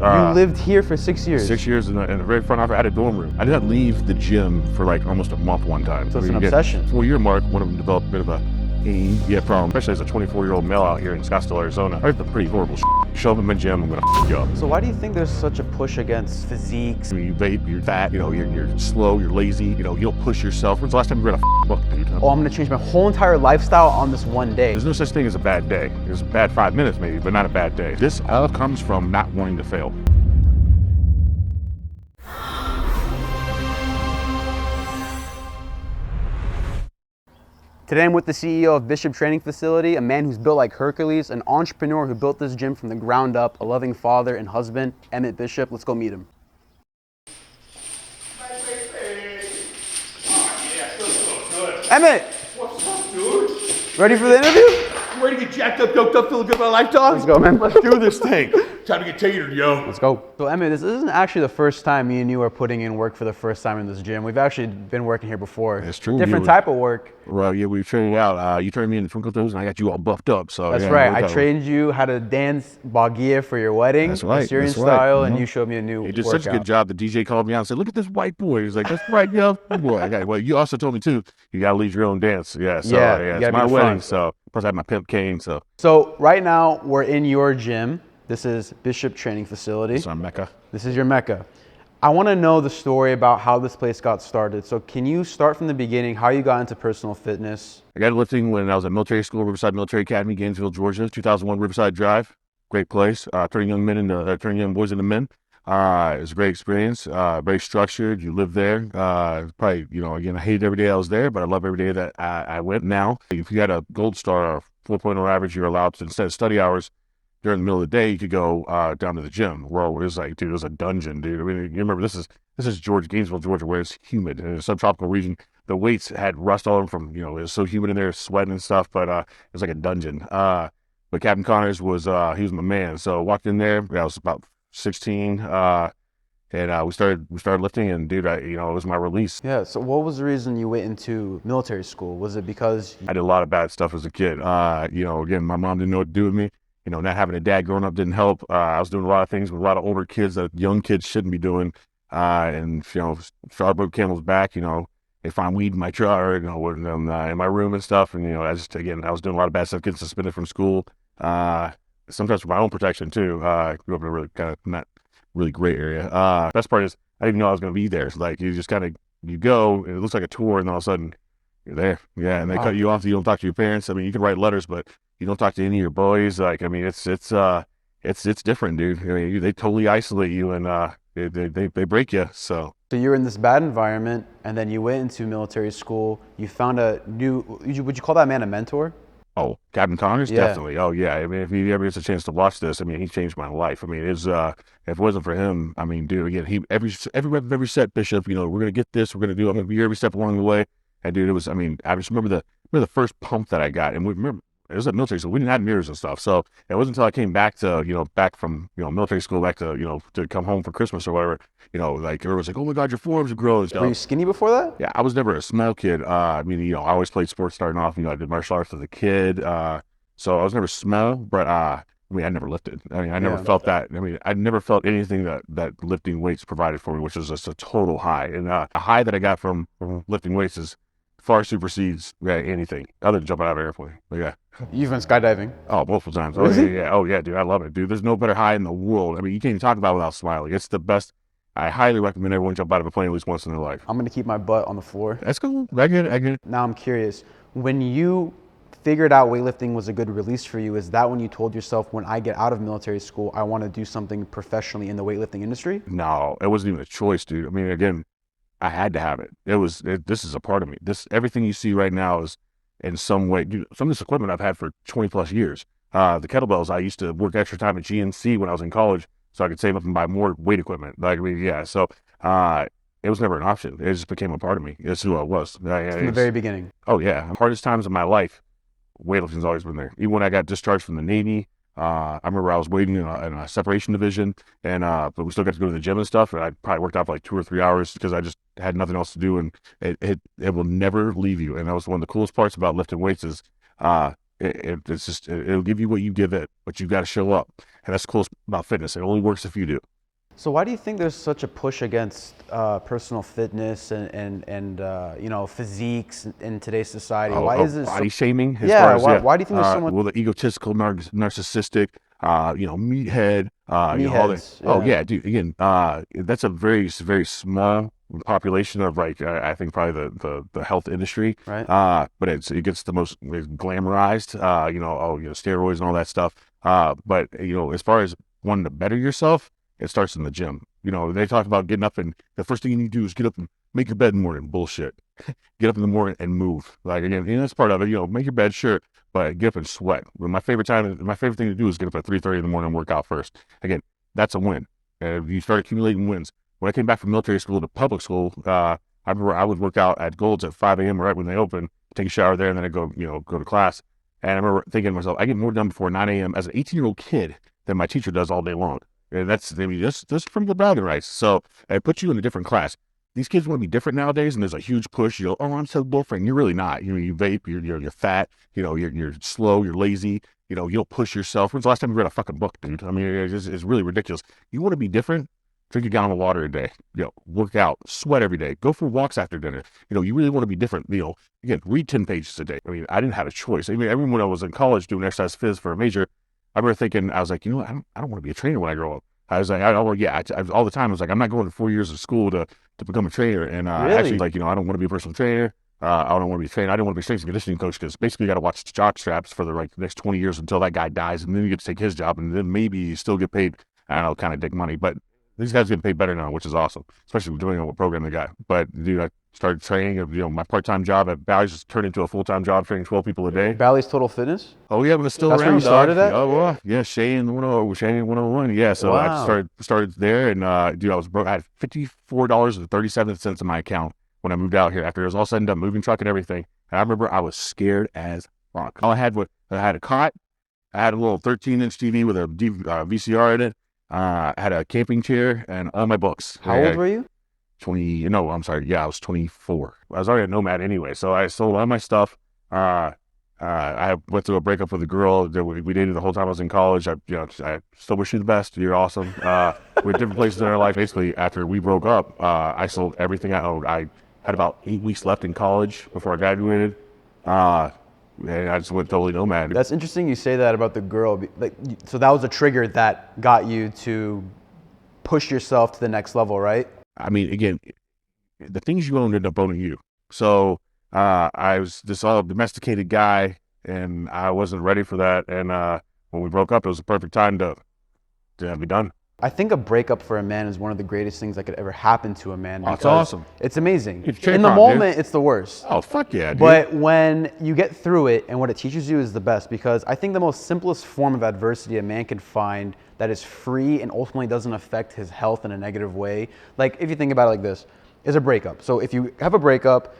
You lived here for 6 years? 6 years in the very front office. I had a dorm room. I did not leave the gym for like almost a month one time. So it's an obsession. 4-year mark, one of them developed a bit of a problem, especially as a 24-year-old male out here in Scottsdale, Arizona. I have the pretty horrible shit. Show up in my gym, I'm gonna you up. So why do you think there's such a push against physiques? I mean, you vape, you're fat, you're slow, you're lazy, you don't push yourself. When's the last time you read a book, dude? Oh, I'm gonna change my whole entire lifestyle on this one day. There's no such thing as a bad day. There's a bad 5 minutes maybe, but not a bad day. This all comes from not wanting to fail. Today I'm with the CEO of Bishop Training Facility, a man who's built like Hercules, an entrepreneur who built this gym from the ground up, a loving father and husband, Emmett Bishop. Let's go meet him. Emmett! What's up, dude? Ready for the interview? I'm ready to get jacked up, yoked up, feeling good about life, dog. Let's go, man. Let's do this thing. Time to get tatered, yo. Let's go. So Emmett, this isn't actually the first time me and you are putting in work for the first time in this gym. We've actually been working here before. That's true. Different type of work. Well, yeah, we trained out. You turned me into Twinkle Toes, and I got you all buffed up. So That's yeah, right. I trained you how to dance Baguia for your wedding. That's right. Syrian That's right. style, and you showed me a new He did workout. such a good job. The DJ called me out and said, "Look at this white boy." He's like, "That's right, yo, boy." Okay, well, you also told me too. You gotta lead your own dance. Yeah. So Yeah, yeah, you it's gotta my be wedding. fun. So plus I have my pimp cane. So Right now we're in your gym. This is Bishop Training Facility. it's on Mecca. This is your Mecca. I want to know the story about how this place got started. So can you start from the beginning, how you got into personal fitness? I got lifting when I was at military school, Riverside Military Academy, Gainesville, Georgia, 2001 Riverside Drive. Great place. Turning young young boys into men. It was a great experience. Very structured. You live there. Probably, again, I hated every day I was there, but I love every day that I went. Now, if you had a gold star or 4.0 average, you're allowed to, instead of study hours during the middle of the day, you could go down to the gym. Where it was like, dude, it was a dungeon, dude. I mean, you remember this is Gainesville, Georgia, where it's humid in a subtropical region. The weights had rust all over them from, it was so humid in there, sweating and stuff, but it was like a dungeon. But Captain Connors was, he was my man. So I walked in there, I was about 16, and we started lifting, and dude, it was my release. Yeah, so what was the reason you went into military school? Was it because I did a lot of bad stuff as a kid. Again, my mom didn't know what to do with me. Not having a dad growing up didn't help. I was doing a lot of things with a lot of older kids that young kids shouldn't be doing. And straw broke camel's back. They find weed in my truck, or in my room and stuff. And I was doing a lot of bad stuff, getting suspended from school. Sometimes for my own protection too. I grew up in a really kind of not really great area. Best part is I didn't even know I was going to be there. It's like you just kind of you and it looks like a tour, and all of a sudden you're there. Yeah, and they cut you off. You don't talk to your parents. I mean, you can write letters, but you don't talk to any of your boys. Like, I mean, it's different, dude. I mean, they totally isolate you, and they break you. So you're in this bad environment, and then you went into military school. You found would you call that man a mentor? Oh, Captain Connors, Yeah. definitely. Oh yeah. I mean, if he ever gets a chance to watch this, I mean, he changed my life. I mean, if it wasn't for him, I mean, dude, again, every rep of every set, Bishop, we're gonna get this, I'm gonna be here every step along the way. And dude, I just remember the first pump that I got, and we remember. It was at military school. We didn't have mirrors and stuff. So it wasn't until I came back from military school, back to, to come home for Christmas or whatever, like everyone's like, "Oh my God, your forearms are growing." Were you skinny before that? Yeah, I was never a small kid. I mean, I always played sports starting off. I did martial arts as a kid. So I was never small, but I never lifted. I mean, I never felt that. I mean, I never felt anything that lifting weights provided for me, which was just a total high. And a high that I got from lifting weights far supersedes anything other than jumping out of an airplane. But yeah. You've been skydiving? Oh, multiple times. Oh, Really? yeah. Oh, yeah, dude. I love it, dude. There's no better high in the world. I mean, you can't even talk about it without smiling. It's the best. I highly recommend everyone jump out of a plane at least once in their life. I'm going to keep my butt on the floor. That's cool. I get it. Now I'm curious, when you figured out weightlifting was a good release for you, is that when you told yourself, when I get out of military school, I want to do something professionally in the weightlifting industry? No, it wasn't even a choice, dude. I mean, again, I had to have it. This is a part of me. Everything you see right now is in some way, some of this equipment I've had for 20 plus years. The kettlebells, I used to work extra time at GNC when I was in college so I could save up and buy more weight equipment. So it was never an option. It just became a part of me. It's who I was. From the very beginning. Oh yeah. The hardest times of my life, weightlifting's always been there. Even when I got discharged from the Navy, I remember I was waiting in a separation division, and but we still got to go to the gym and stuff. And I probably worked out for like 2 or 3 hours because I just had nothing else to do, and it will never leave you. And that was one of the coolest parts about lifting weights is It's just it'll give you what you give it, but you got to show up, and that's cool about fitness. It only works if you do. So why do you think there's such a push against personal fitness and physiques in today's society? Why is this Body shaming? Yeah, why do you think there's so much Well, the egotistical, narcissistic, meathead, all that. meatheads? Oh Yeah. yeah, dude. Again, that's a very small population of like I think probably the health industry. Right. But it gets the most glamorized. Steroids and all that stuff. But as far as wanting to better yourself, it starts in the gym. They talk about getting up, and the first thing you need to do is get up and make your bed in the morning. Bullshit. Get up in the morning and move. Like again, that's part of it. Make your bed, sure, but get up and sweat. My favorite thing to do is get up at 3:30 in the morning and work out first. Again, that's a win. You start accumulating wins. When I came back from military school to public school, I remember I would work out at Gold's at 5 a.m. right when they open, take a shower there, and then I go to class. And I remember thinking to myself, I get more done before 9 a.m. as an 18-year-old kid than my teacher does all day long. And that's from the brownie rights. So it puts you in a different class. These kids want to be different nowadays, and there's a huge push. Oh, I'm so boyfriend. You're really not. You vape. You're fat. You're slow. You're lazy. You don't push yourself. When's the last time you read a fucking book, dude? I mean, it's really ridiculous. You want to be different? Drink a gallon of water a day. Work out. Sweat every day. Go for walks after dinner. You really want to be different. Again, read 10 pages a day. I mean, I didn't have a choice. I mean, everyone when I was in college doing exercise phys for a major, I remember thinking, I was like, I don't want to be a trainer when I grow up. I was like, all the time. I was like, I'm not going to 4 years of school to become a trainer. And Really? actually, I don't want to be a personal trainer. I don't want to be a trainer. I didn't want to be a strength and conditioning coach because basically you got to watch jock straps for the next 20 years until that guy dies, and then you get to take his job, and then maybe you still get paid. I don't know, kind of dick money, but these guys get paid better now, which is awesome, especially doing what program they got. But dude, I started training. My part-time job at Bally's just turned into a full-time job, training 12 people a day. Bally's Total Fitness? Oh yeah, but it's still That's around. where you started dog. at? Oh well, yeah, Shane 101. Yeah, so Wow. I started there, and I was broke. I had $54.37 in my account when I moved out here. After it was all said and done, moving truck and everything. And I remember I was scared as fuck. All I had a cot. I had a little 13-inch TV with a VCR in it. I had a camping chair and all my books. How old were you? 20. No, I'm sorry. Yeah, I was 24. I was already a nomad anyway, so I sold all my stuff. I went through a breakup with a girl that we dated the whole time I was in college. I still wish you the best. You're awesome. We're different places in our life. Basically, after we broke up, I sold everything I owned. I had about 8 weeks left in college before I graduated. And I just went totally nomad. That's interesting you say that about the girl. So that was a trigger that got you to push yourself to the next level, right? I mean, again, the things you own end up owning you. So I was this all domesticated guy, and I wasn't ready for that. And when we broke up, it was the perfect time to be done. I think a breakup for a man is one of the greatest things that could ever happen to a man. Oh, it's awesome. It's amazing. It's In the dude. moment, it's the worst. Oh, fuck yeah, dude. But when you get through it and what it teaches you is the best, because I think the most simplest form of adversity a man can find that is free and ultimately doesn't affect his health in a negative way, like if you think about it like this, is a breakup. So if you have a breakup,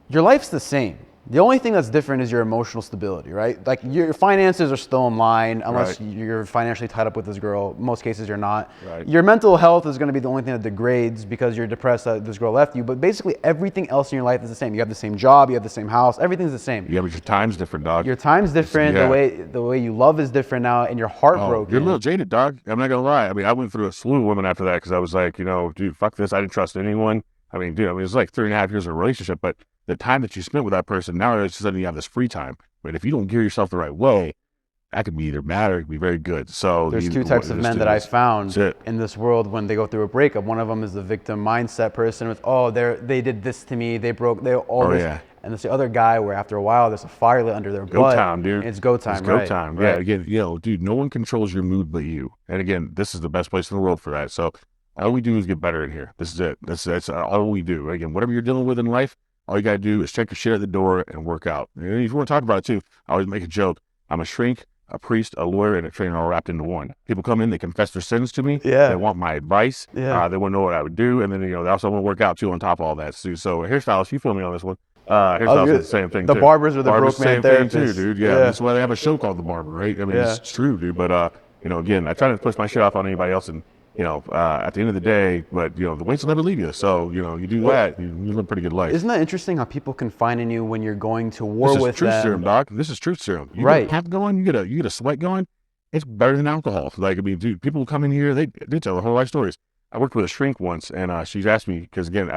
your life's the same. The only thing that's different is your emotional stability, right? Like your finances are still in line unless Right. you're financially tied up with this girl. In most cases, you're not. Right. Your mental health is going to be the only thing that degrades because you're depressed that this girl left you. But basically, everything else in your life is the same. You have the same job, you have the same house, everything's the same. Yeah, but your time's different, dog. Your time's different. Yeah. The way you love is different now, and you're heartbroken. You're a little jaded, dog. I'm not gonna lie. I mean, I went through a slew of women after that because I was like, dude, fuck this. I didn't trust anyone. I mean, it was like 3.5 years of a relationship, but the time that you spent with that person, now it's suddenly you have this free time. But if you don't gear yourself the right way, that could be either bad or it could be very good. So There's two types of men that I found in this world when they go through a breakup. One of them is the victim mindset person with, they did this to me, they all this. Yeah. And there's the other guy where after a while there's a fire lit under their Go butt. time, dude. It's go time, It's go right? time. Right. Yeah, again, dude, no one controls your mood but you. And again, this is the best place in the world for that. So all we do is get better in here. This is it. That's all we do. Again, whatever you're dealing with in life, all you got to do is check your shit at the door and work out. And if you want to talk about it too, I always make a joke. I'm a shrink, a priest, a lawyer, and a trainer all wrapped into one. People come in, they confess their sins to me. Yeah. They want my advice. Yeah. They want to know what I would do. And then, they also want to work out too on top of all that. So hairstylists, you feel me on this one. Hairstylists is the same thing The too. barbers are the broke man same thing therapists. too, dude. Yeah, that's why they have a show called The Barber, right? I mean, it's true, dude. But, again, I try to push my shit off on anybody else. And at the end of the day, but the weights will never leave you. So, you do that, you live a pretty good life. Isn't that interesting how people confine in you when you're going to This war is with truth them? serum, doc. This is truth serum. You Right. get a pep going, you get a sweat going. It's better than alcohol. Like, I mean, dude, people come in here, they tell their whole life stories. I worked with a shrink once, and she's asked me, because again,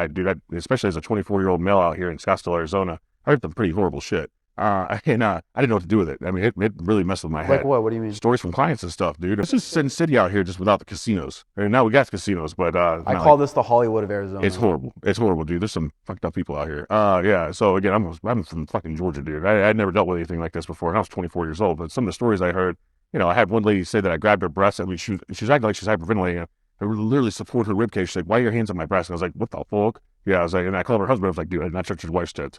especially as a 24-year-old male out here in Scottsdale, Arizona, I heard some pretty horrible shit. I didn't know what to do with it. I mean, it really messed with my head. Like what? What do you mean? Stories from clients and stuff, dude. This is Sin City out here just without the casinos. And now we got casinos, but I call this the Hollywood of Arizona. it's horrible. It's horrible, dude. There's some fucked up people out here. Yeah. So again, I'm from fucking Georgia, dude. I'd never dealt with anything like this before, and I was 24 years old. But some of the stories I heard, I had one lady say that I grabbed her breast. I mean, she's acting like she's hyperventilating. I would literally support her ribcage. She's like, "Why are your hands on my breast?" And I was like, "What the fuck?" Yeah, I was like, and I called her husband. I was like, "Dude, I did not touch your wife's tits."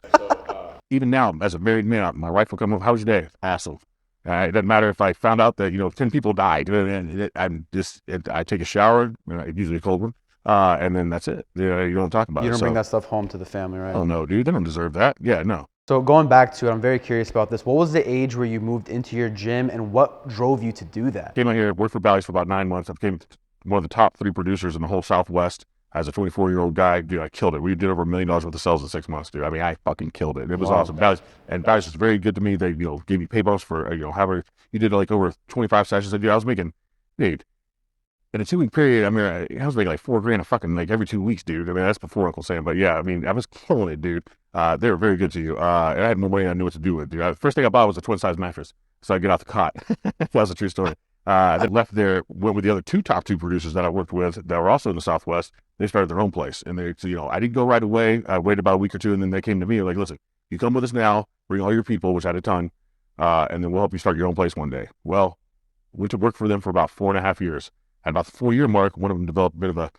Even now, as a married man, my wife will come over. "How was your day?" "Asshole." It doesn't matter if I found out that 10 people died. I take a shower, usually a cold one, and then that's it. You don't talk about it. You don't bring that stuff home to the family, right? Oh no, dude, they don't deserve that. Yeah, no. So going back to it, I'm very curious about this. What was the age where you moved into your gym, and what drove you to do that? Came out here, worked for Bally's for about 9 months. I became one of the top 3 producers in the whole Southwest. As a 24-year-old guy, dude, I killed it. We did over $1 million worth of sales in 6 months, dude. I mean, I fucking killed it. It was awesome. Bally's was very good to me. They, gave me pay bumps for, however you did like over 25 sessions. Dude, I was making, dude, in a 2-week period, I mean, I was making like $4,000 a fucking like every 2 weeks, dude. I mean, that's before Uncle Sam, but yeah, I mean, I was killing it, dude. They were very good to you. And I had no money. I knew what to do with, dude. First thing I bought was a twin size mattress, so I get out the cot. That was a true story. Then left there, went with the other top two producers that I worked with that were also in the Southwest. They started their own place, and I didn't go right away. I waited about a week or two, and then they came to me like, "Listen, you come with us now, bring all your people," which I had a ton, and then we'll help you start your own place one day. Well, went to work for them for about 4.5 years. At about the 4-year mark, one of them developed a bit of a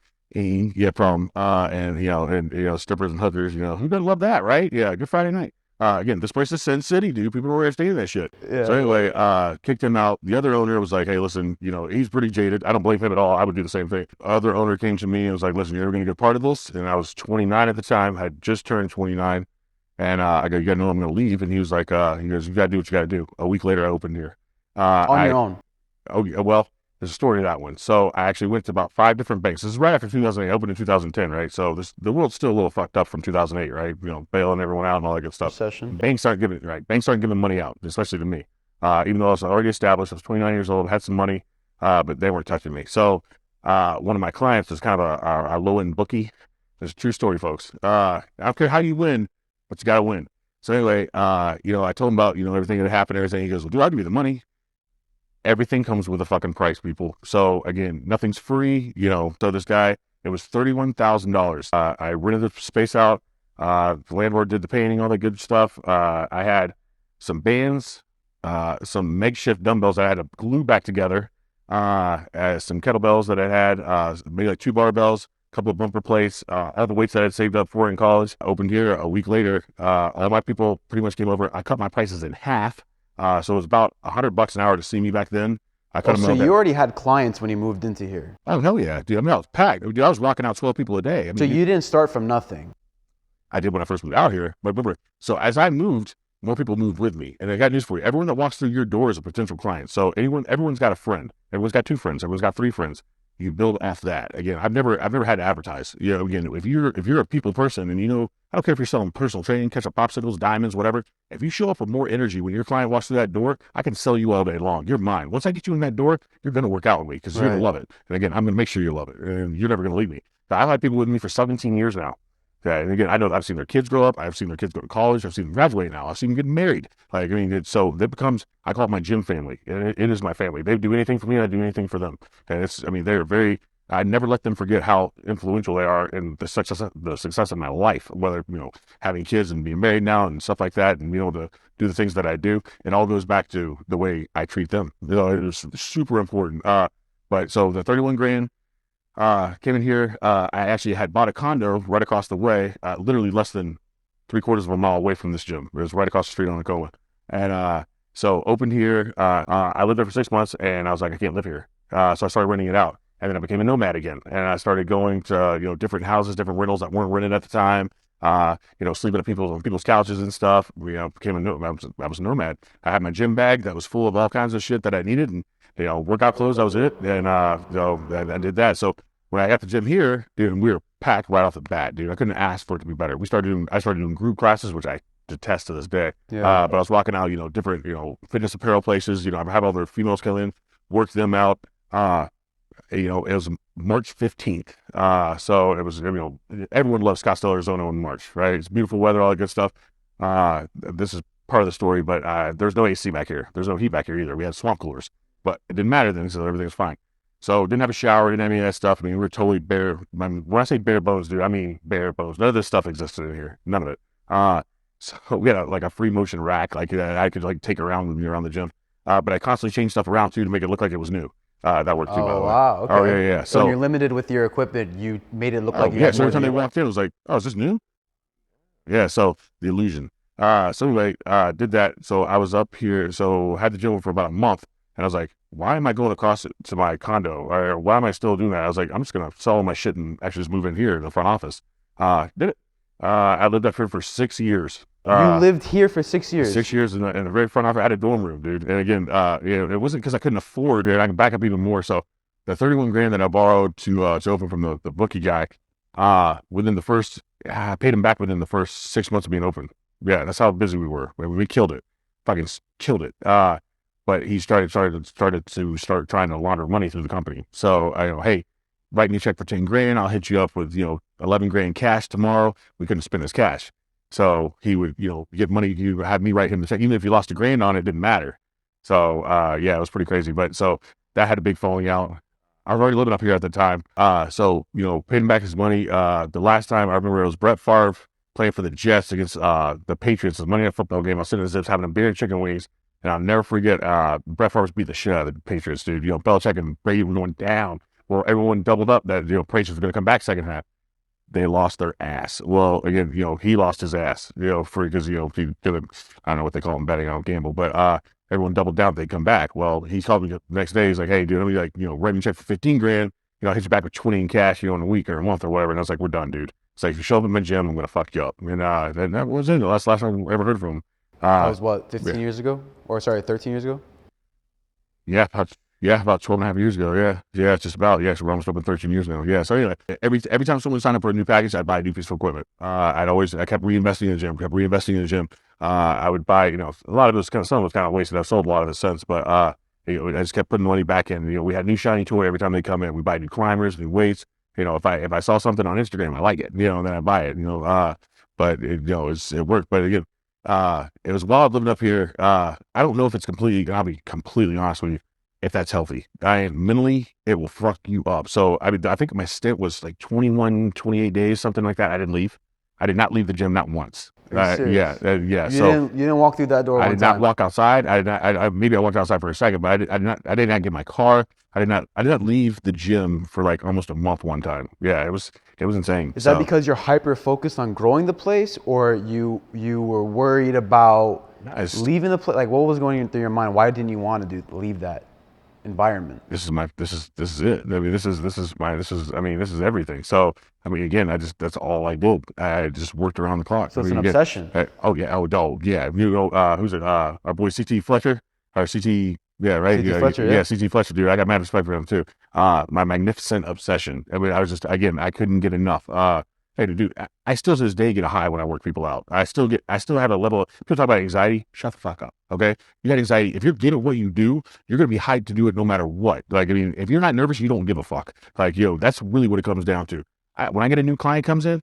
problem, and strippers and hookers, who doesn't love that, right? Yeah, good Friday night. Again, this place is Sin City, dude. People don't understand that shit. Yeah. So anyway, kicked him out. The other owner was like, "Hey, listen, he's pretty jaded. I don't blame him at all. I would do the same thing." Other owner came to me and was like, "Listen, you're ever going to get part of this?" And I was 29 at the time. I had just turned 29. And I go, "You got to know I'm going to leave." And he was like, "You got to do what you got to do." A week later, I opened here. On your own? Oh, yeah, well, there's a story to that one. So I actually went to about 5 different banks. This is right after 2008. I opened in 2010, right? So the world's still a little fucked up from 2008, right? Bailing everyone out and all that good stuff. Recession. Banks aren't giving money out, especially to me. Even though I was already established, I was 29 years old, had some money, but they weren't touching me. So one of my clients is kind of a low-end bookie. It's a true story, folks. I don't care how you win, but you got to win. So anyway, I told him about, everything that happened, everything. He goes, "Well, dude, I'll give you the money." Everything comes with a fucking price, people. So again, nothing's free. So this guy, it was $31,000. I rented the space out. The landlord did the painting, all that good stuff. I had some bands, some makeshift dumbbells that I had to glue back together, some kettlebells that I had, maybe like 2 barbells, a couple of bumper plates, other weights that I had saved up for in college. I opened here a week later. All my people pretty much came over. I cut my prices in half. So it was about $100 an hour to see me back then. So you already had clients when you moved into here? Oh, hell yeah, dude. I mean, I was packed. Dude, I was rocking out 12 people a day. I mean, So you didn't start from nothing? I did when I first moved out here. But remember, so as I moved, more people moved with me. And I got news for you. Everyone that walks through your door is a potential client. So everyone's got a friend. Everyone's got 2 friends. Everyone's got 3 friends. You build after that. Again, I've never had to advertise. Again, if you're a people person and I don't care if you're selling personal training, ketchup popsicles, diamonds, whatever. If you show up with more energy when your client walks through that door, I can sell you all day long. You're mine. Once I get you in that door, you're going to work out with me because you're going to love it. And again, I'm going to make sure you love it, and you're never going to leave me. So I've had people with me for 17 years now. Okay, and again, I know that I've seen their kids grow up. I've seen their kids go to college. I've seen them graduate now. I've seen them get married. So that becomes, I call it my gym family. And it is my family. They do anything for me, I do anything for them. And they're very, I never let them forget how influential they are in the success of my life, whether, having kids and being married now and stuff like that, and being able to do the things that I do. It all goes back to the way I treat them. It is super important. But so the 31 grand, came in here. I actually had bought a condo right across the way, literally less than 3/4 of a mile away from this gym. It was right across the street on Tacoma. And, so opened here, I lived there for 6 months and I was like, I can't live here. So I started renting it out. And then I became a nomad again. And I started going to, different houses, different rentals that weren't rented at the time. Sleeping at people's couches and stuff. Became I was a nomad. I had my gym bag that was full of all kinds of shit that I needed. And workout clothes, that was it. And, I did that. So when I got the gym here, dude, we were packed right off the bat, dude. I couldn't ask for it to be better. I started doing group classes, which I detest to this day. Yeah. But I was walking out, different, fitness apparel places, I have all the females come in, work them out. It was March 15th. So it was, everyone loves Scottsdale, Arizona in March, right? It's beautiful weather, all that good stuff. This is part of the story, but there's no AC back here. There's no heat back here either. We had swamp coolers, but it didn't matter then, so everything was fine. So didn't have a shower, didn't have any of that stuff. I mean, we were totally bare. When I say bare bones, dude, I mean bare bones. None of this stuff existed in here. None of it. So we had a free motion rack, like I could take around with me around the gym. But I constantly changed stuff around too to make it look like it was new. That worked too, by the way. Wow. Okay. Oh yeah. So when you're limited with your equipment, you made it look like you yeah. had So more every time than they you- walked in, it was like, oh, is this new? Yeah. So the illusion. So anyway, did that. So I was up here. So had the gym for about a month, and I was like, why am I going across to my condo? Or why am I still doing that? I was like, I'm just gonna sell all my shit and actually just move in here in the front office. Did it. I lived up here for 6 years. You lived here for 6 years. 6 years in the very front office. I had a dorm room, dude. And again, it wasn't because I couldn't afford it. I can back up even more. So the 31 grand that I borrowed to open from the bookie guy, within the first, I paid him back within the first 6 months of being open. Yeah, that's how busy we were. We killed it, fucking killed it. But he started trying to launder money through the company. So I hey, write me a check for 10 grand. I'll hit you up with 11 grand cash tomorrow. We couldn't spend his cash. So he would, get money. You have me write him the check, even if you lost a grand on it, didn't matter. So, yeah, it was pretty crazy. But so that had a big falling out. I was already living up here at the time. So, paid him back his money. The last time I remember it was Brett Favre playing for the Jets against the Patriots. It was a Monday Night Football game. I was sitting in the Zips having a beer and chicken wings. And I'll never forget, Brett Favre beat the shit out of the Patriots, dude. Belichick and Brady were going down. Well, everyone doubled up that, Patriots were going to come back second half. They lost their ass. Well, again, he lost his ass, because, he did I don't know what they call him, betting, I don't gamble, but, everyone doubled down, they come back. Well, he called me the next day. He's like, hey, dude, let me write me a check for 15 grand. I'll hit you back with 20 in cash, in a week or a month or whatever. And I was like, we're done, dude. It's like, if you show up at my gym, I'm going to fuck you up. And, that was it. That's the last time I ever heard from him. That was what, 15 years ago? Or sorry, 13 years ago? Yeah, about 12 and a half years ago. Yeah, it's just about. Yeah, so we're almost up in 13 years now. Yeah, so anyway, every time someone signed up for a new package, I'd buy a new piece of equipment. I kept reinvesting in the gym, I would buy, a lot of it was some of it was kind of wasted. I've sold a lot of it since, but, I just kept putting money back in. We had new shiny toy every time they come in. We buy new climbers, new weights. If I saw something on Instagram, I like it, then I buy it, but it worked. But again, it was wild living up here. I don't know if it's I'll be completely honest with you, if that's healthy. Mentally, it will fuck you up. So, I think my stint was like 21, 28 days, something like that. I didn't leave. I did not leave the gym, not once. Are you Yeah. serious? You didn't walk through that door I one did not time? walk outside. Maybe I walked outside for a second, but I did not get my car. I did not leave the gym for like almost a month one time. Yeah, it was insane. Is that because you're hyper focused on growing the place, or you were worried about leaving the place? Like, what was going through your mind? Why didn't you want to leave that environment? This is it. I mean, this is everything. So, again, that's all I did. I just worked around the clock. So it's an obsession. Yeah. Who's it? Our boy CT Fletcher, or CT. Yeah, right. CT Fletcher, yeah. CT Fletcher, dude. I got mad respect for him too. My magnificent obsession. I was just, again, I couldn't get enough. Hey, dude, I still to this day get a high when I work people out. I still have a level. People talk about anxiety. Shut the fuck up, okay? You got anxiety. If you're good at what you do, you're gonna be hyped to do it no matter what. Like, if you're not nervous, you don't give a fuck. Like, that's really what it comes down to. When I get a new client comes in,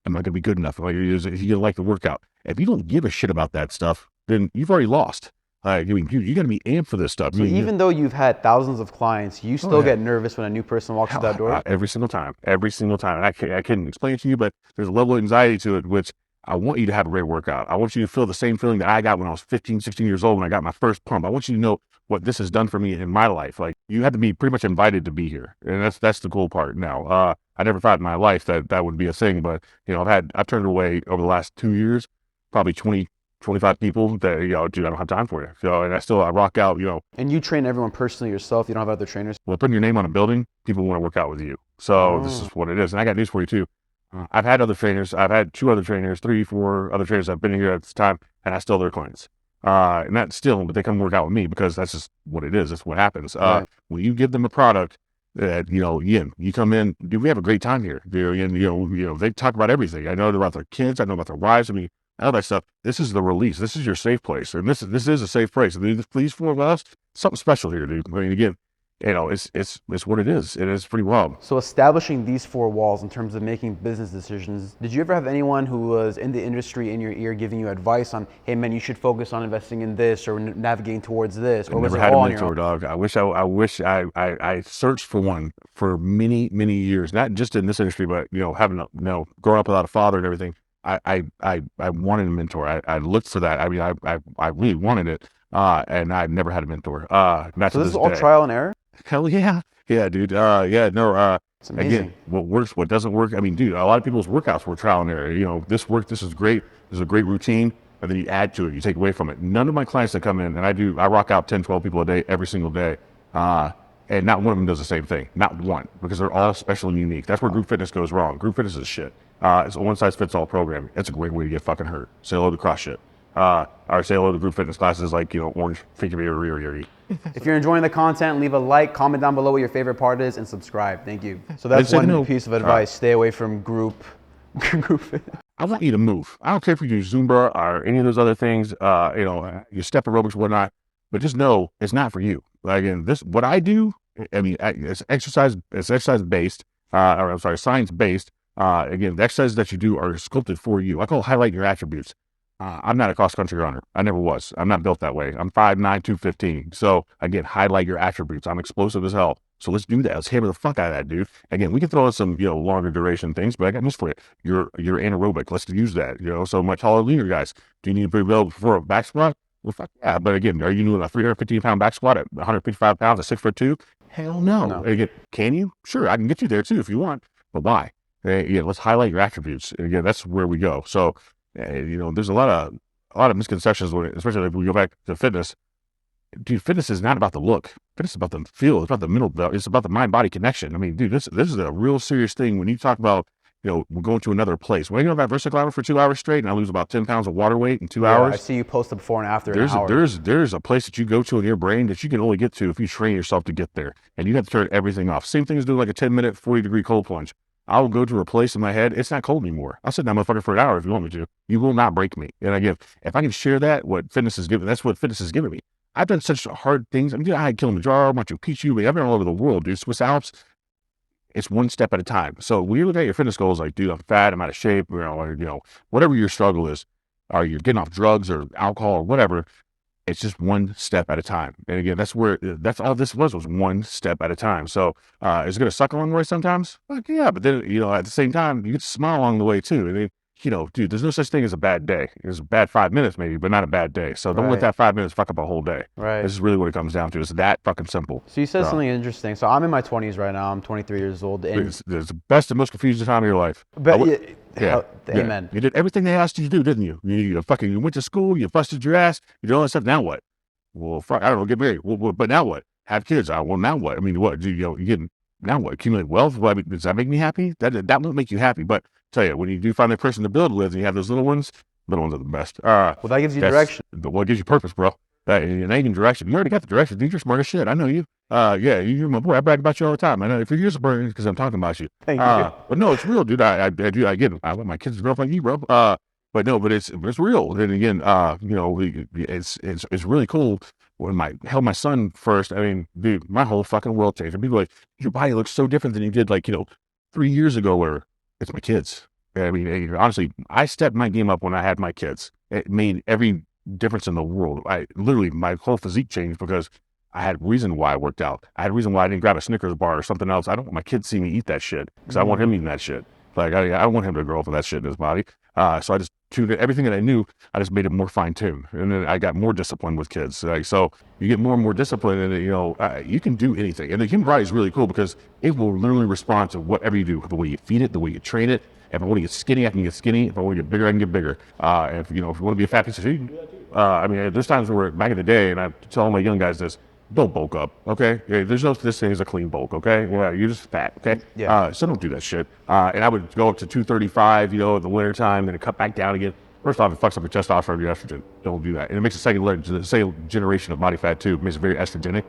am I gonna be good enough? Like, is he gonna like the workout? If you don't give a shit about that stuff, then you've already lost. Like, you got to be amped for this stuff. So even though you've had thousands of clients, you still get nervous when a new person walks through that door? Every single time. And I can't explain it to you, but there's a level of anxiety to it, which I want you to have a great workout. I want you to feel the same feeling that I got when I was 15, 16 years old when I got my first pump. I want you to know what this has done for me in my life. Like, you have to be pretty much invited to be here. And that's the cool part now. I never thought in my life that would be a thing, but, I've turned away over the last 2 years, probably 25 people that, dude, I don't have time for you. So, and I rock out, And you train everyone personally yourself? You don't have other trainers? Well, putting your name on a building, people want to work out with you. So This is what it is. And I got news for you too. I've had other trainers. I've had 2 other trainers, 3, 4 other trainers that have been here at this time, and I still their clients. And that still, but they come work out with me because that's just what it is. That's what happens. Right. When you give them a product that, you come in, dude, we have a great time here. And, they talk about everything. I know about their kids. I know about their wives. I mean, all that stuff. This is the release. This is your safe place. And this is a safe place. And these four of us, something special here, dude. I mean, again, it's what it is. It is pretty wild. So establishing these four walls in terms of making business decisions, did you ever have anyone who was in the industry in your ear giving you advice on, hey man, you should focus on investing in this or navigating towards this? Or I was never it had a all on your mentor, own? dog. I searched for one for many, many years, not just in this industry, but, growing up without a father and everything. I wanted a mentor. I looked for that. I mean, I really wanted it. And I've never had a mentor. Not So to this this is all day. trial and error? Hell yeah. Yeah, dude. Yeah, no, It's amazing. again, what works, what doesn't work. I mean, dude, a lot of people's workouts were trial and error. This worked, this is great. This is a great routine. And then you add to it, you take away from it. None of my clients that come in, and I rock out 10, 12 people a day, every single day. And not one of them does the same thing. Not one, because they're all special and unique. That's where group fitness goes wrong. Group fitness is shit. It's a one size fits all program. It's a great way to get fucking hurt. Say hello to cross shit. Or say hello to group fitness classes like, orange figure or If you're enjoying the content, leave a like, comment down below what your favorite part is, and subscribe. Thank you. So that's say one no. piece of advice. Stay away from group fitness. I want you to move. I don't care if you do Zumba or any of those other things, your step aerobics, whatnot, but just know it's not for you. Like, again, what I do, I mean, it's exercise based, or I'm sorry, science based. Again, the exercises that you do are sculpted for you. I call it highlight your attributes. I'm not a cross country runner. I never was. I'm not built that way. I'm 5'9", 215. So again, highlight your attributes. I'm explosive as hell. So let's do that. Let's hammer the fuck out of that, dude. Again, we can throw in some, longer duration things, but I got this for you. You're anaerobic. Let's use that. So my taller, leaner guys. Do you need to be built for a back squat? Well, fuck yeah. But again, are you doing a 315-pound back squat at 155 pounds at 6'2"? Hell no. No. Again, can you? Sure, I can get you there too if you want. But why? Let's highlight your attributes. Again, that's where we go. So, there's a lot of misconceptions especially if we go back to fitness. Dude, fitness is not about the look. Fitness is about the feel. It's about the mental. It's about the mind-body connection. I mean, dude, this is a real serious thing. When you talk about, we're going to another place. When I go to that VersaClimber for 2 hours straight, and I lose about 10 pounds of water weight in 2 hours. I see you post the before and after in an hour. There's a place that you go to in your brain that you can only get to if you train yourself to get there, and you have to turn everything off. Same thing as doing like a 10-minute, 40-degree cold plunge. I'll go to a place in my head. It's not cold anymore. I'll sit down, motherfucker, for an hour if you want me to. You will not break me. And if I can share that, that's what fitness has given me. I've done such hard things. I mean, I had Kilimanjaro, Machu Picchu, but I've been all over the world, dude. Swiss Alps. It's one step at a time. So when you look at your fitness goals, like, dude, I'm fat, I'm out of shape, whatever your struggle is, or you're getting off drugs or alcohol or whatever, it's just one step at a time. And again, that's all this was one step at a time. So is it going to suck along the way sometimes? Like, yeah, but then, at the same time, you get to smile along the way too. I mean, dude, there's no such thing as a bad day. There's a bad 5 minutes maybe, but not a bad day. So don't let that 5 minutes fuck up a whole day. Right. This is really what it comes down to. It's that fucking simple. So you said something interesting. So I'm in my 20s right now. I'm 23 years old. And It's the best and most confusing time of your life. Amen. You did everything they asked you to do, didn't you? You went to school, you busted your ass, you did all that stuff. Now what? Well, fuck, I don't know, get married. Well, but now what? Have kids. Well, now what? I mean, what? Now what? Accumulate wealth? Well, I mean, does that make me happy? That won't make you happy. But tell you, when you do find that person to build with and you have those little ones are the best. Well, that gives you direction. What gives you purpose, bro? And ain't even direction. You already got the direction. Dude, you're smart as shit. I know you. You're my boy. I brag about you all the time. I know if you're supporting because I'm talking about you. Thank you. But no, it's real, dude. I get it. I want my kids to grow up like you, bro. But it's real. And again, it's really cool. When I held my son first, I mean, dude, my whole fucking world changed. And people are like, your body looks so different than you did, 3 years ago. Where it's my kids. I mean, honestly, I stepped my game up when I had my kids. It made every difference in the world. My whole physique changed because I had a reason why I worked out. I had a reason why I didn't grab a Snickers bar or something else. I don't want my kids to see me eat that shit because I want him eating that shit. Like, I don't want him to grow up with that shit in his body. So I just tuned it. Everything that I knew, I just made it more fine-tuned. And then I got more disciplined with kids. So you get more and more discipline, and, you can do anything. And the human body is really cool because it will literally respond to whatever you do. The way you feed it, the way you train it. If I want to get skinny, I can get skinny. If I want to get bigger, I can get bigger. If you want to be a fat piece of shit, you can do that too. I mean, there's times where back in the day, and I tell my young guys this, don't bulk up, okay? There's no this thing as a clean bulk, okay? Yeah, you're just fat, okay? Yeah. So don't do that shit. And I would go up to 235, in the wintertime, then cut back down again. First off, it fucks up your testosterone, your estrogen. Don't do that. And it makes the second generation of body fat too. It makes it very estrogenic.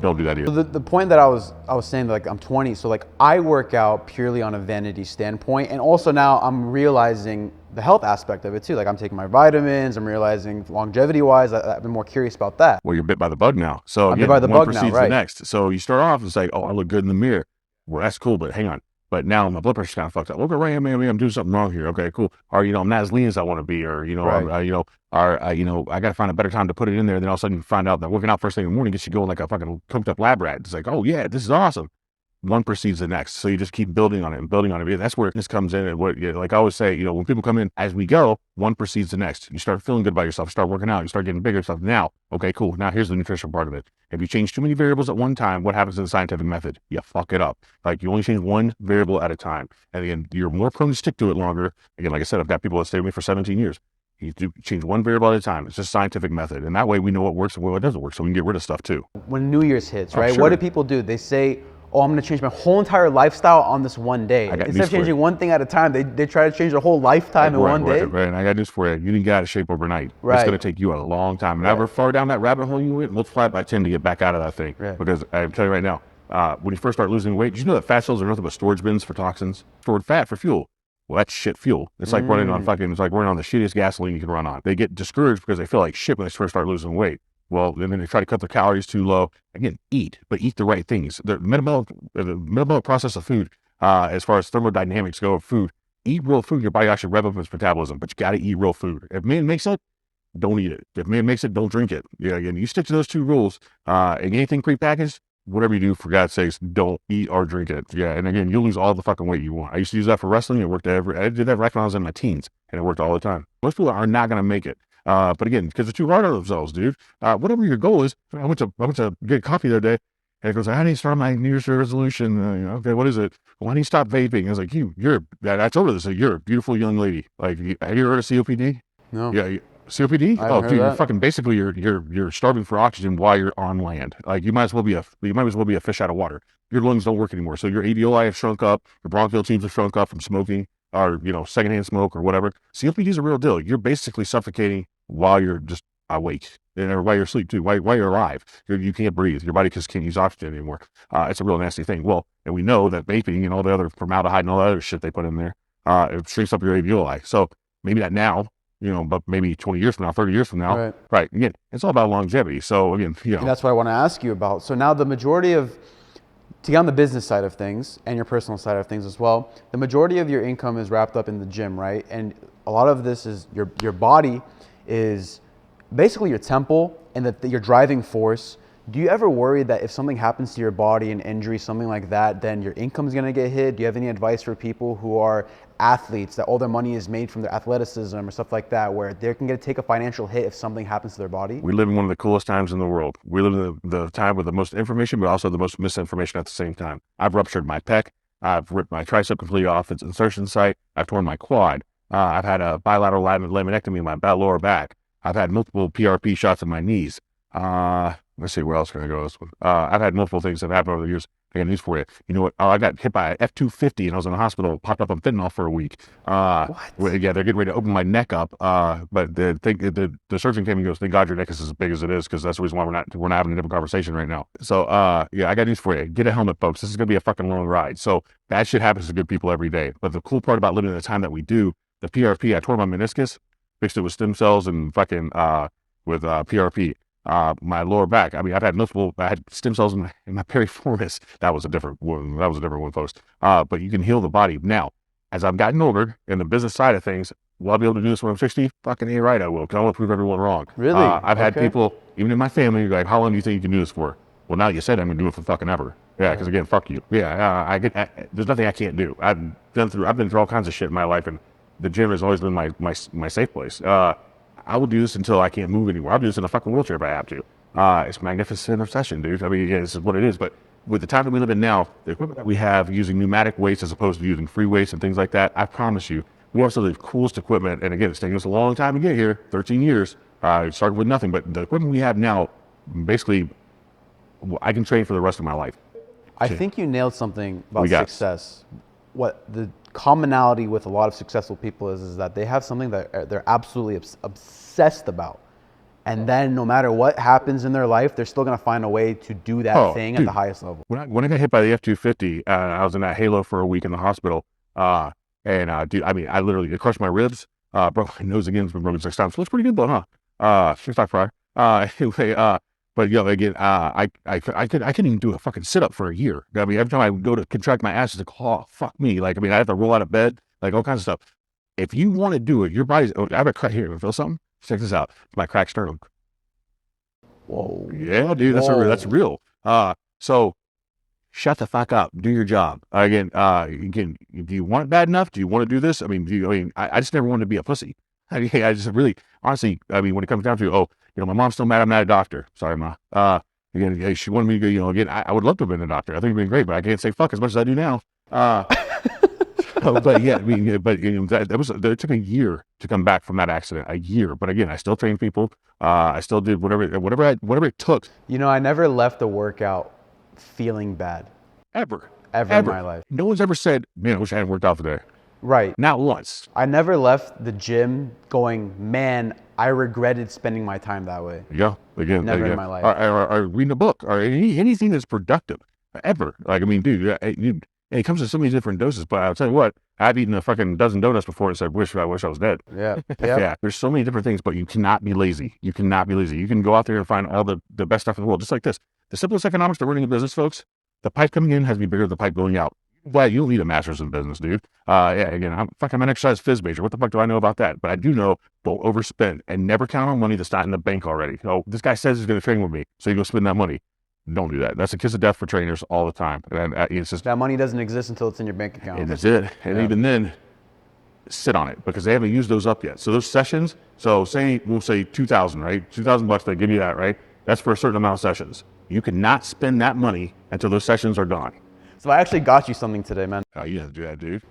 Don't do that either. So the point that I was saying, like, I'm 20, so like I work out purely on a vanity standpoint, and also now I'm realizing the health aspect of it too. Like, I'm taking my vitamins, I'm realizing longevity wise, I've been more curious about that. Well, you're bit by the bug now. So I'm bit again, by the one bug now, precedes right? the next. So you start off, it's like, oh, I look good in the mirror. Well, that's cool, but hang on. But now my blood pressure's kind of fucked up. Look at Ray, maybe I'm doing something wrong here. Okay, cool. Or, I'm not as lean as I want to be, or, Right. I got to find a better time to put it in there. Then all of a sudden you find out that working out first thing in the morning gets you going like a fucking cooked up lab rat. It's like, oh yeah, this is awesome. One precedes the next. So you just keep building on it and building on it. That's where this comes in. And like I always say, when people come in as we go, one precedes the next. You start feeling good about yourself, start working out, you start getting bigger stuff. Now, okay, cool. Now here's the nutrition part of it. If you change too many variables at one time, what happens in the scientific method? You fuck it up. Like, you only change one variable at a time. And again, you're more prone to stick to it longer. Again, like I said, I've got people that stay with me for 17 years. You do change one variable at a time. It's just scientific method. And that way we know what works and what doesn't work. So we can get rid of stuff too. When New Year's hits, right? sure. What do people do? They say, oh, I'm going to change my whole entire lifestyle on this one day. I got Instead news of for you. changing one thing at a time, they try to change their whole lifetime in one day. Right. And I got news for you. You didn't get out of shape overnight. Right. It's going to take you a long time. And however far down that rabbit hole you went, multiply it by 10 to get back out of that thing. Right. Because I'm telling you right now, when you first start losing weight, did you know that fat cells are nothing but storage bins for toxins? Stored fat for fuel. Well, that's shit fuel. It's like running on it's like running on the shittiest gasoline you can run on. They get discouraged because they feel like shit when they first start losing weight. Well, and then they try to cut their calories too low. Again, eat, but eat the right things. The metabolic process of food, as far as thermodynamics go of food, eat real food. Your body actually rev up its metabolism, but you got to eat real food. If man makes it, don't eat it. If man makes it, don't drink it. Yeah, again, you stick to those two rules. And anything prepackaged, whatever you do, for God's sakes, don't eat or drink it. Yeah, and again, you'll lose all the fucking weight you want. I used to use that for wrestling. It worked I did that right when I was in my teens, and it worked all the time. Most people are not going to make it. But again, because they're too hard on themselves, dude. Whatever your goal is, I went to get coffee the other day, and it goes, I need to start my New Year's resolution. Okay, what is it? Well, I need to stop vaping. I was like, I told her this, like, you're a beautiful young lady. Like, have you heard of COPD? No. Yeah, COPD? I haven't Oh, heard dude, of you're that. fucking basically you're starving for oxygen while you're on land. Like, you might as well be a fish out of water. Your lungs don't work anymore, so your alveoli have shrunk up, your bronchial tubes have shrunk up from smoking, or secondhand smoke or whatever. COPD is a real deal. You're basically suffocating while you're just awake, and while you're asleep too, while you're alive. You can't breathe. Your body just can't use oxygen anymore. It's a real nasty thing. Well, and we know that vaping and all the other formaldehyde and all the other shit they put in there, it shrinks up your alveoli. So maybe not now, but maybe 20 years from now, 30 years from now. Right. Again, it's all about longevity. So again, And that's what I want to ask you about. So now the majority of, to get on the business side of things and your personal side of things as well, the majority of your income is wrapped up in the gym, right? And a lot of this is your body is basically your temple and that your driving force. Do you ever worry that if something happens to your body, an injury, something like that, then your income's going to get hit? Do you have any advice for people who are athletes, that all their money is made from their athleticism or stuff like that, where they can take a financial hit if something happens to their body? We live in one of the coolest times in the world. We live in the time with the most information, but also the most misinformation at the same time. I've ruptured my pec. I've ripped my tricep completely off its insertion site. I've torn my quad. I've had a bilateral laminectomy in my lower back. I've had multiple PRP shots in my knees. Let's see, where else can I go with this one? I've had multiple things that have happened over the years. I got news for you. You know what? I got hit by an F-250 and I was in the hospital, popped up on fentanyl for a week. What? Yeah, they're getting ready to open my neck up. But the surgeon came and goes, thank God your neck is as big as it is, because that's the reason why we're not having a different conversation right now. So, yeah, I got news for you. Get a helmet, folks. This is going to be a fucking long ride. So bad shit happens to good people every day. But the cool part about living in the time that we do, the PRP, I tore my meniscus, fixed it with stem cells and fucking, with PRP. My lower back. I mean, I had stem cells in my piriformis. That was a different one, folks. But you can heal the body. Now, as I've gotten older in the business side of things, will I be able to do this when I'm 60? Fucking A right, I will, because I want to prove everyone wrong. Really? I've had Okay. people, even in my family, like, how long do you think you can do this for? Well, now you said I'm going to do it for fucking ever. Yeah, because again, fuck you. Yeah, there's nothing I can't do. I've been through all kinds of shit in my life, and the gym has always been my safe place. I will do this until I can't move anymore. I'll do this in a fucking wheelchair if I have to. It's magnificent obsession, dude. I mean, yeah, this is what it is. But with the time that we live in now, the equipment that we have using pneumatic weights as opposed to using free weights and things like that, I promise you, we have some of the coolest equipment. And again, it's taking us a long time to get here, 13 years. It started with nothing. But the equipment we have now, basically, I can train for the rest of my life. I think you nailed something about We got- success. What the commonality with a lot of successful people is that they have something that they're absolutely obsessed about. And then no matter what happens in their life, they're still going to find a way to do that thing at the highest level. When I got hit by the F-250, I was in that Halo for a week in the hospital. Dude, I mean, I literally crushed my ribs, broke my nose again, been broken 6 times. So it's pretty good though, huh? Six not fry. Anyway, but again, I couldn't even do a fucking sit-up for a year. I mean, every time I go to contract my ass, it's like, oh, fuck me. Like, I mean, I have to roll out of bed, like all kinds of stuff. If you want to do it, your body's, I have a crack here. Feel something? Check this out. It's my cracked sternum. Whoa. Yeah, dude, that's real. So shut the fuck up. Do your job. Again, do you want it bad enough? Do you want to do this? I mean, I just never wanted to be a pussy. I just really, honestly, I mean, when it comes down to, my mom's still mad I'm not a doctor. Sorry, Ma. Again, she wanted me to go, again, I would love to have been a doctor. I think it'd been great, but I can't say fuck as much as I do now. But yeah, I mean, it took a year to come back from that accident, a year. But again, I still trained people. I still did whatever it took. I never left the workout feeling bad. Ever in my life. No one's ever said, man, I wish I hadn't worked out today. Right. Not once. I never left the gym going, man, I regretted spending my time that way. Yeah. Again, never in my life. Or reading a book or anything that's productive ever. Like, I mean, dude, it comes in so many different doses, but I'll tell you what, I've eaten a fucking dozen donuts before and said, I wish I was dead. Yeah. Yeah. There's so many different things, but you cannot be lazy. You cannot be lazy. You can go out there and find all the best stuff in the world. Just like this. The simplest economics to running a business, folks, the pipe coming in has to be bigger than the pipe going out. Well, you don't need a master's in business, dude. Again, I'm an exercise phys major. What the fuck do I know about that? But I do know don't overspend and never count on money that's not in the bank already. Oh, this guy says he's going to train with me, so you go spend that money. Don't do that. That's a kiss of death for trainers all the time. And it's just, that money doesn't exist until it's in your bank account. And that's it. And even then, sit on it because they haven't used those up yet. So those sessions, we'll say $2,000, right? $2,000, they give you that, right? That's for a certain amount of sessions. You cannot spend that money until those sessions are gone. So I actually got you something today, man. Oh, you have to do that, dude.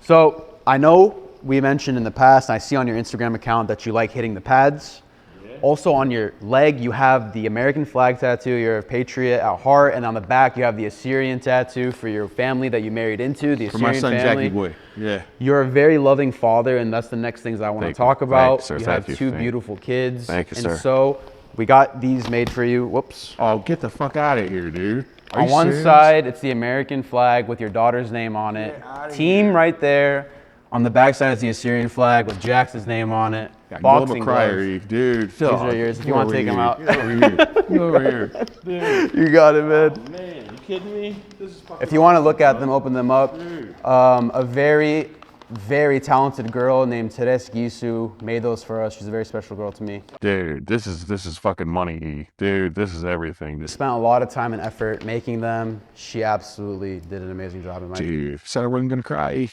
So I know we mentioned in the past, and I see on your Instagram account that you like hitting the pads. Yeah. Also on your leg, you have the American flag tattoo. You're a patriot at heart. And on the back, you have the Assyrian tattoo for your family that you married into, the Assyrian family. For my son, Jackie boy. Yeah. You're a very loving father, and that's the next things I want to talk about. Thanks, you have two beautiful kids. Thank you, sir. And so we got these made for you. Whoops. Oh, get the fuck out of here, dude. On one side, it's the American flag with your daughter's name on it. Team right there. On the back side is the Assyrian flag with Jax's name on it. Boxing gloves. Dude. These are yours if you want to take them out. Get over here. Dude. You got it, man. Oh, man, you kidding me? This is fucking if you want to look at them, open them up. A very, very talented girl named Teres Gisu made those for us. She's a very special girl to me. Dude, this is fucking money. Dude, this is everything. Spent a lot of time and effort making them. She absolutely did an amazing job in my. Dude, said I wasn't gonna cry.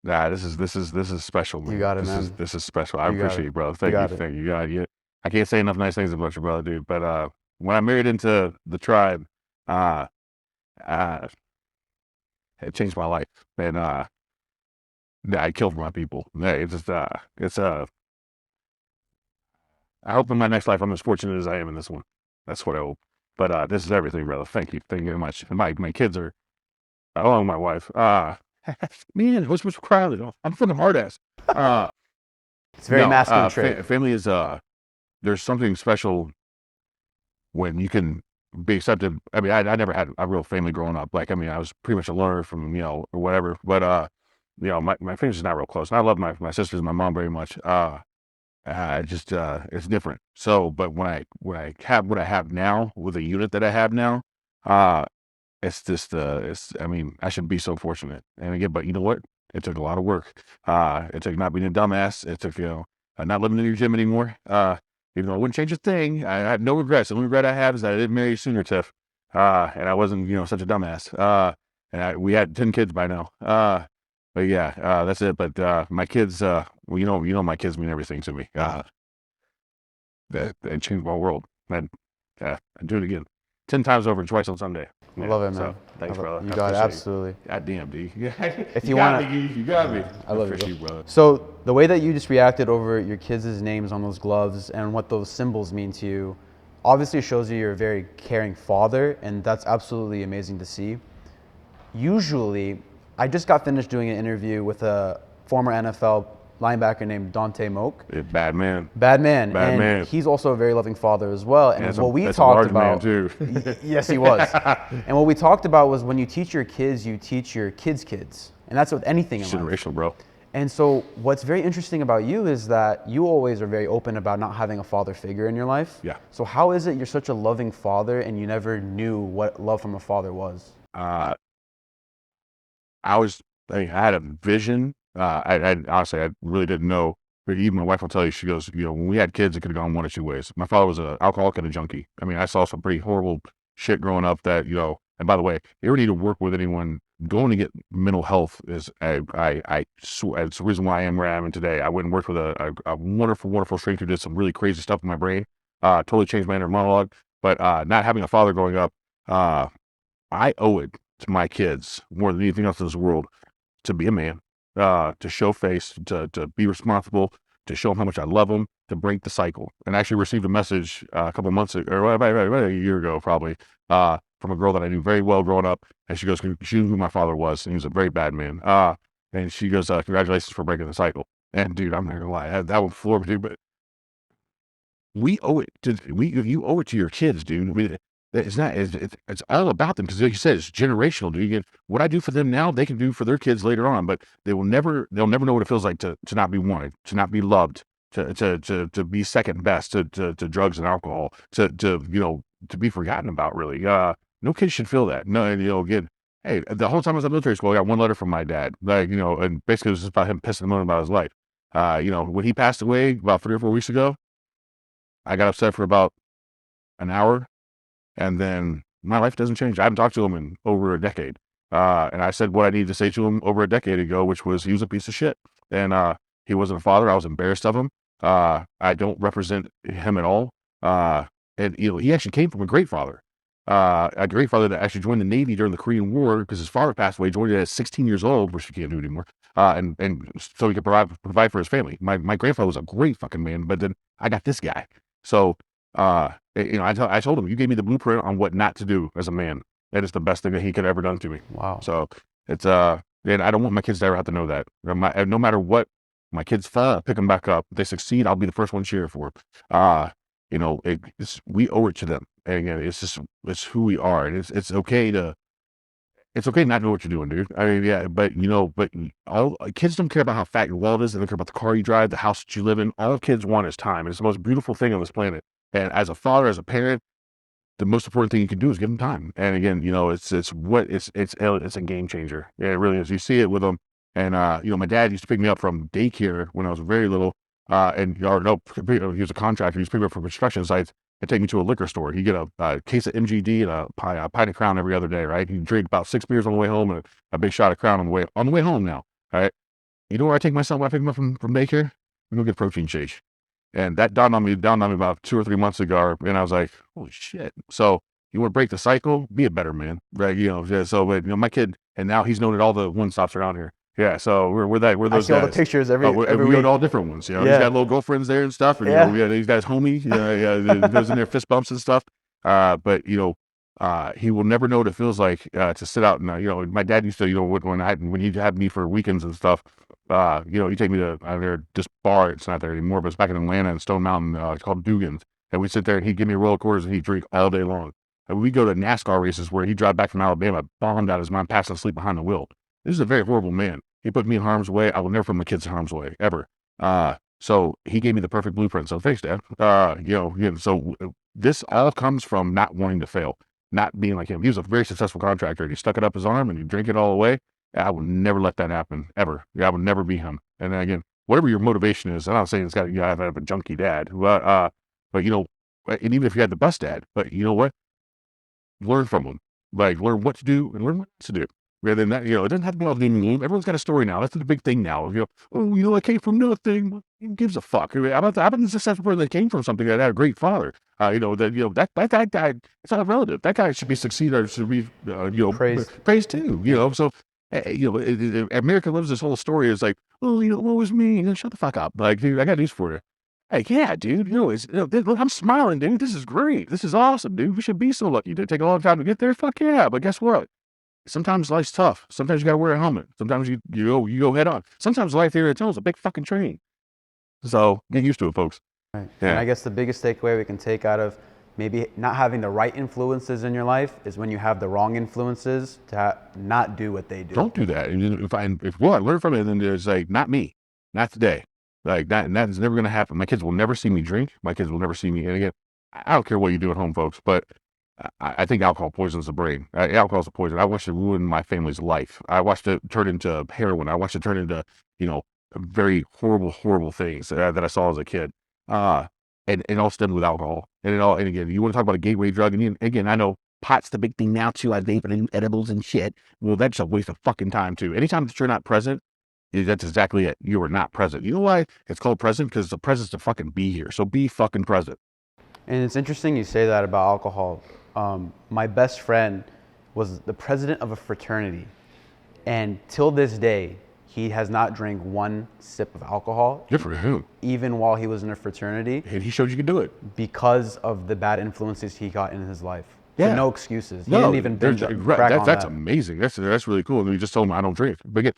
This is special, man. You got it, man. This is special. I appreciate you, brother. Thank you. You got it. I can't say enough nice things about your brother, dude. But when I married into the tribe, it changed my life. And I killed for my people. I hope in my next life I'm as fortunate as I am in this one. That's what I hope. But this is everything, brother. Thank you very much. And my kids are, along with my wife. Man, what's crying? I'm fucking hard ass. It's very masculine trait. Family is there's something special when you can be accepted. I mean, I never had a real family growing up. Like, I mean, I was pretty much a learner from, or whatever. But my family's just not real close. And I love my sisters and my mom very much. It's different. So, but when I have what I have now with the unit that I have now, it's just, I mean, I should be so fortunate. And again, but you know what? It took a lot of work. It took not being a dumbass. It took, not living in your gym anymore. Even though I wouldn't change a thing. I have no regrets. The only regret I have is that I didn't marry you sooner, Tiff. And I wasn't, such a dumbass. We had 10 kids by now. But yeah, that's it. But my kids, my kids mean everything to me. That changed my world. And I'd do it again. 10 times over and twice on Sunday. I love it, man. So, thanks, brother. You got it, absolutely. God damn, D. If you want to, you got me. I love you, brother. So the way that you just reacted over your kids' names on those gloves and what those symbols mean to you, obviously shows you're a very caring father, and that's absolutely amazing to see. usually, I just got finished doing an interview with a former NFL linebacker named Dante Moak. Bad man. Bad man, Bad and man. he's also a very loving father as well. And And what we that's a talked large man about, too. yes, he was. And what we talked about was when you teach your kids, you teach your kids' kids, and that's with anything in life. Generational, bro. And so what's very interesting about you is that you always are very open about not having a father figure in your life. Yeah. So how is it you're such a loving father and you never knew what love from a father was? I had a vision. I honestly, I really didn't know. But even my wife will tell you, she goes, when we had kids, it could have gone one or two ways. My father was an alcoholic and a junkie. I mean, I saw some pretty horrible shit growing up that, and by the way, you ever need to work with anyone, going to get mental health is, I swear, it's the reason why I am where I am today. I went and worked with a wonderful, wonderful stranger who did some really crazy stuff in my brain, totally changed my inner monologue. But not having a father growing up, I owe it to my kids more than anything else in this world to be a man, to show face, to be responsible, to show them how much I love them, to break the cycle. And I actually received a message a couple months ago, or about a year ago probably, from a girl that I knew very well growing up. And she goes, she knew who my father was, and he was a very bad man. And she goes, congratulations for breaking the cycle. And dude, I'm not gonna lie, that one floored me, dude. But we owe it to you owe it to your kids, dude. I mean, it's all about them because, like you said, it's generational, dude. What I do for them now, they can do for their kids later on, but they'll never know what it feels like to not be wanted, to not be loved, to be second best to drugs and alcohol, to be forgotten about. Really, no kid should feel that. No, again. Hey, the whole time I was at military school, I got one letter from my dad, and basically it was just about him pissing him on about his life. When he passed away about 3 or 4 weeks ago, I got upset for about an hour, and then my life doesn't change. I haven't talked to him in over a decade. And I said what I needed to say to him over a decade ago, which was he was a piece of shit. And he wasn't a father. I was embarrassed of him. I don't represent him at all. And he actually came from a great father. A great father that actually joined the Navy during the Korean War because his father passed away, joined it at 16 years old, which he can't do anymore. And so he could provide for his family. My grandfather was a great fucking man, but then I got this guy. So, I told him, you gave me the blueprint on what not to do as a man. That is the best thing that he could have ever done to me. Wow. So it's, and I don't want my kids to ever have to know that. No matter what, my kids pick them back up. If they succeed, I'll be the first one cheering for them. We owe it to them. And again, it's who we are. And it's okay not to know what you're doing, dude. I mean, yeah, but all kids don't care about how fat your wallet is. They don't care about the car you drive, the house that you live in. All kids want is time. And it's the most beautiful thing on this planet. And as a father, as a parent, the most important thing you can do is give them time. And again, it's a game changer. Yeah, it really is. You see it with them. And my dad used to pick me up from daycare when I was very little. And he was a contractor. He used to pick me up from construction sites and take me to a liquor store. He'd get a case of MGD and a pint of Crown every other day, right? He'd drink about 6 beers on the way home and a big shot of Crown on the way home now, all right? You know where I take myself when I pick him up from daycare? We go get a protein shake. And that dawned on me about 2 or 3 months ago, and I was like, holy shit. So you want to break the cycle? Be a better man, right? So my kid, and now he's known at all the one stops around here. Yeah, so we're those I see guys. all the pictures every we week. go to all different ones. He's Yeah. got little girlfriends there and stuff, and he's got his homie. Goes in there, fist bumps and stuff. But he will never know what it feels like to sit out and my dad used to when he'd have me for weekends and stuff. He'd take me to this bar. It's not there anymore, but it's back in Atlanta in Stone Mountain. It's called Dugan's, and we'd sit there and he'd give me roll of quarters and he'd drink all day long. And we'd go to NASCAR races where he'd drive back from Alabama, bombed out his mind, passing asleep behind the wheel. This is a very horrible man. He put me in harm's way. I will never put my kids in harm's way, ever. So he gave me the perfect blueprint. So thanks, Dad. So this all comes from not wanting to fail, not being like him. He was a very successful contractor. He stuck it up his arm and he drank it all away. I will never let that happen, ever. I would never be him. And then again, whatever your motivation is, I'm not saying you have to have a junkie dad, but and even if you had the best dad, but you know what? Learn from them. Like, learn what to do and learn what to do. Rather than that, it doesn't have to be all doom and gloom. Everyone's got a story now. That's the big thing now. I came from nothing. Who gives a fuck? I'm about the successful person that came from something that had a great father. That guy, it's not relative. That guy should be succeeded, should be, praised too. So, America lives this whole story is like, what was me? Shut the fuck up. Like, dude, I got news for you. Hey, yeah, dude, look, I'm smiling, dude. This is great. This is awesome, dude. We should be so lucky. Did it take a long time to get there? Fuck yeah. But guess what? Sometimes life's tough. Sometimes you gotta wear a helmet. Sometimes you go head on. Sometimes life here at home is a big fucking train. So get used to it, folks. Right. Yeah. And I guess the biggest takeaway we can take out of maybe not having the right influences in your life is when you have the wrong influences to not do what they do. Don't do that. And if what I learn from it, then there's like, not me, not today. Like that is never gonna happen. My kids will never see me drink. My kids will never see me. And again, I don't care what you do at home, folks, but I think alcohol poisons the brain. Alcohol is a poison. I watched it ruin my family's life. I watched it turn into heroin. I watched it turn into, very horrible, horrible things that I saw as a kid. Uh, and it all stemmed with alcohol. And again, you want to talk about a gateway drug. And again, I know pot's the big thing now too. I vape and edibles and shit. Well, that's a waste of fucking time too. Anytime that you're not present, that's exactly it. You are not present. You know why it's called present? Because the presence to fucking be here. So be fucking present. And it's interesting you say that about alcohol. My best friend was the president of a fraternity, and till this day, he has not drank one sip of alcohol. Good for him. Even while he was in a fraternity. And he showed you could do it. Because of the bad influences he got in his life. Yeah. For no excuses. He didn't even binge crack on that's that. amazing. That's really cool. And you just told him I don't drink. But again,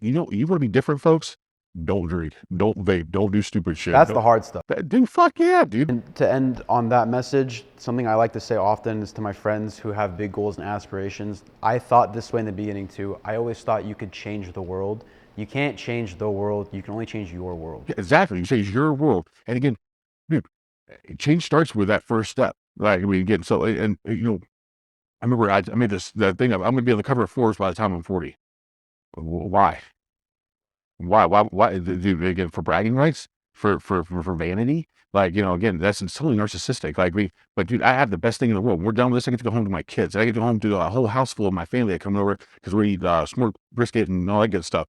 you want to be different, folks. Don't drink. Don't vape. Don't do stupid shit. That's the hard stuff. Dude, fuck yeah, dude. And to end on that message, something I like to say often is to my friends who have big goals and aspirations. I thought this way in the beginning too. I always thought you could change the world. You can't change the world. You can only change your world. Yeah, exactly. You change your world. And again, dude, change starts with that first step. Like, I mean, again, so, and I remember I made that thing of, I'm going to be on the cover of Forbes by the time I'm 40. Why? Why? Dude, again, for bragging rights? For vanity? Like, again, that's totally narcissistic. Like, but dude, I have the best thing in the world. When we're done with this, I get to go home to my kids. I get to go home to a whole house full of my family that come over because we eat smoked brisket and all that good stuff.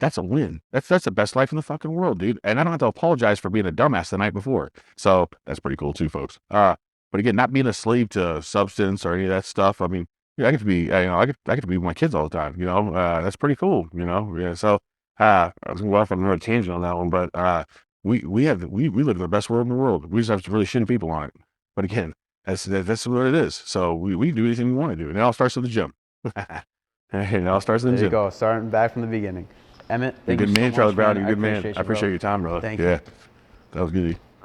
That's a win. That's the best life in the fucking world, dude. And I don't have to apologize for being a dumbass the night before. So that's pretty cool too, folks. But again, not being a slave to substance or any of that stuff. I mean, I get to be, I get to be with my kids all the time. That's pretty cool. Yeah. So I was going to go off on another tangent on that one, but we live in the best world in the world. We just have really shitty people on it. But again, that's what it is. So we do anything we want to do, and it all starts with the gym. It all starts in the gym. There you go. Starting back from the beginning. Emmett, You're a good man, Charlie Brown. You're a good man. I appreciate your time, brother. Thank you. Yeah, that was good.